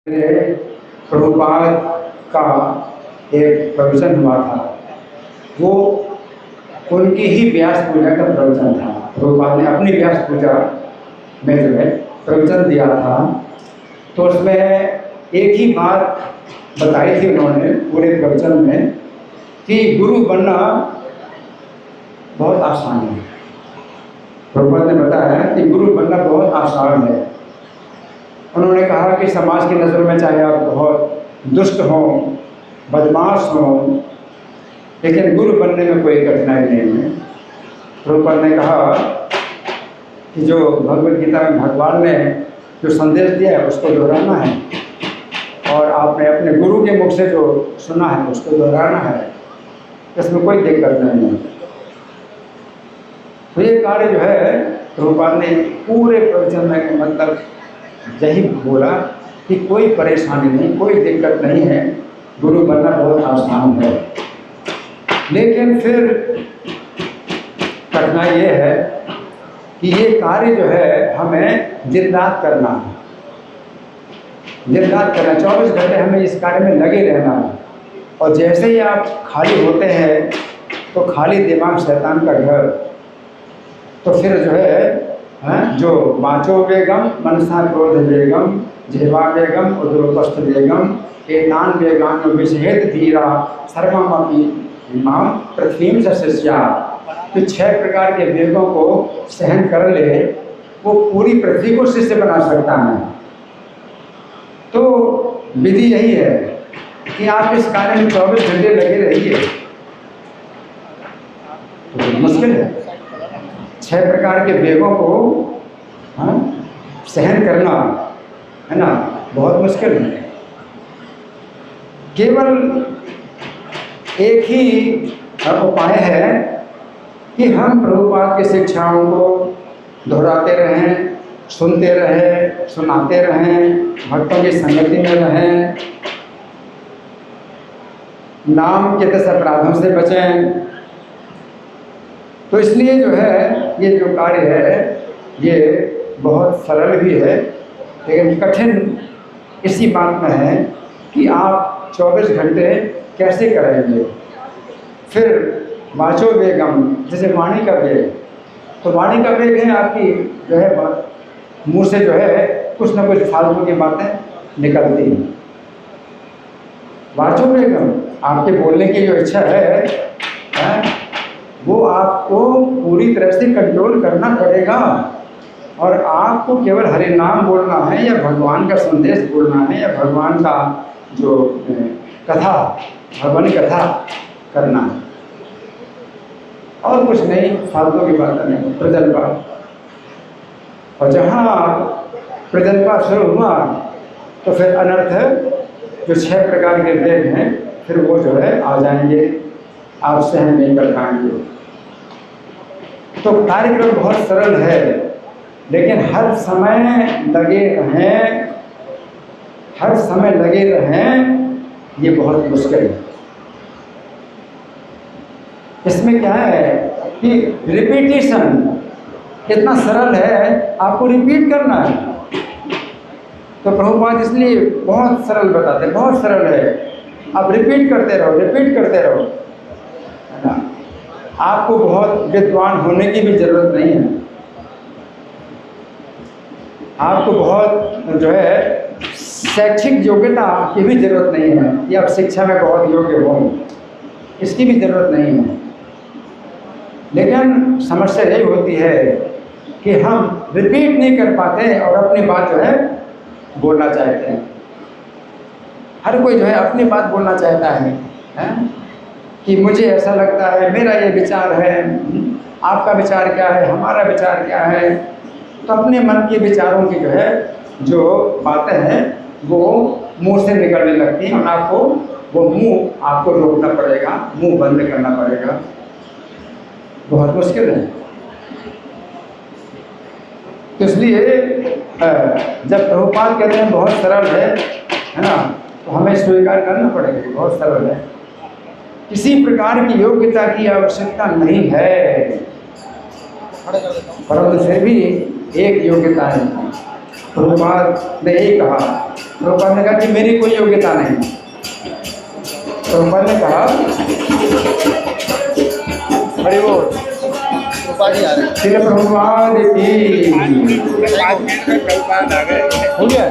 प्रभुपाद का एक प्रवचन हुआ था। वो उनकी ही व्यास पूजा का प्रवचन था। प्रभुपाद ने अपनी व्यास पूजा में जो है प्रवचन दिया था, तो उसमें एक ही बात बताई थी उन्होंने पूरे प्रवचन में कि गुरु बनना बहुत आसान है। प्रभुपाद ने बताया कि गुरु बनना बहुत आसान है। उन्होंने कहा कि समाज की नज़र में चाहे आप बहुत दुष्ट हों, बदमाश हों, लेकिन गुरु बनने में कोई कठिनाई नहीं है। प्रभुपाद ने कहा कि जो भगवद गीता में भगवान ने जो संदेश दिया है उसको दोहराना है, और आपने अपने गुरु के मुख से जो सुना है उसको दोहराना है, इसमें कोई दिक्कत नहीं है। तो ये कार्य जो है प्रभुपाद ने पूरे प्रवचन में मतलब यही बोला कि कोई परेशानी नहीं, कोई दिक्कत नहीं है, गुरु बनना बहुत आसान है। लेकिन फिर कठिनाई ये है कि ये कार्य जो है हमें दिन रात करना है, दिन रात करना, 24 घंटे हमें इस कार्य में लगे रहना है। और जैसे ही आप खाली होते हैं तो खाली दिमाग शैतान का घर, तो फिर जो है जो वाचो वेगम मनसा क्रोध वेगम जिह्वा वेगम उद्रोपस्थ वेगम एतान वेगान विषेद धीरा सर्वमपि इमाम पृथ्वीम सस्या। तो 6 प्रकार के वेगों को सहन कर ले, वो पूरी पृथ्वी को शिष्य बना सकता है। तो विधि यही है कि आप इस कार्य में 24 घंटे लगे रहिए। तो मुश्किल है 6 प्रकार के वेगों को सहन करना, है ना, बहुत मुश्किल है। केवल एक ही उपाय है कि हम प्रभुपाद की शिक्षाओं को दोहराते रहें, सुनते रहें, सुनाते रहें, भक्तों की संगति में रहें, नाम के 10 अपराधों से बचें। तो इसलिए जो है ये जो कार्य है ये बहुत सरल भी है, लेकिन कठिन इसी बात में है कि आप 24 घंटे कैसे करेंगे। फिर वाचो वेगम, जैसे वाणी का वेग, तो वाणी का वेग है आपकी जो है मुँह से जो है कुछ ना कुछ फालतू की बातें निकलती हैं। वाचो वेगम, आपके बोलने की जो इच्छा है वो आपको पूरी तरह से कंट्रोल करना पड़ेगा, और आपको केवल हरि नाम बोलना है या भगवान का संदेश बोलना है या भगवान का जो कथा, भगवान कथा करना है, और कुछ नहीं, फालतू की बातें नहीं, प्रजनपात। और जहाँ प्रजनपात शुरू हुआ तो फिर अनर्थ जो 6 प्रकार के वेग हैं फिर वो जो है आ जाएंगे, आप सहन नहीं कर पाएंगे। तो कार्यक्रम बहुत सरल है, लेकिन हर समय लगे रहें, हर समय लगे रहें, ये बहुत मुश्किल है। इसमें क्या है कि रिपीटिशन इतना सरल है, आपको रिपीट करना है। तो प्रभुपाद इसलिए बहुत सरल बताते हैं, बहुत सरल है, आप रिपीट करते रहो, रिपीट करते रहो, है ना। आपको बहुत विद्वान होने की भी जरूरत नहीं है, आपको बहुत जो है शैक्षिक योग्यता की भी जरूरत नहीं है कि आप शिक्षा में बहुत योग्य हो, इसकी भी जरूरत नहीं है। लेकिन समस्या यही होती है कि हम रिपीट नहीं कर पाते और अपनी बात जो है बोलना चाहते हैं। हर कोई जो है अपनी बात बोलना चाहता है कि मुझे ऐसा लगता है, मेरा ये विचार है, आपका विचार क्या है, हमारा विचार क्या है। तो अपने मन के विचारों की जो है जो बातें हैं वो मुंह से निकलने लगती हैं, और आपको वो मुंह आपको रोकना पड़ेगा, मुंह बंद करना पड़ेगा। बहुत मुश्किल है। तो इसलिए जब प्रभुपाद कहते हैं बहुत सरल है ना, तो हमें स्वीकार करना पड़ेगा, बहुत सरल है, किसी प्रकार की योग्यता की आवश्यकता नहीं है। परंतु फिर भी एक योग्यता है प्रभुपाद ने यही कहा। प्रभुपाद ने कहा कि मेरी कोई योग्यता नहीं। प्रभुपाद ने कहा बड़ी वो श्री प्रभुपाद की हो गया।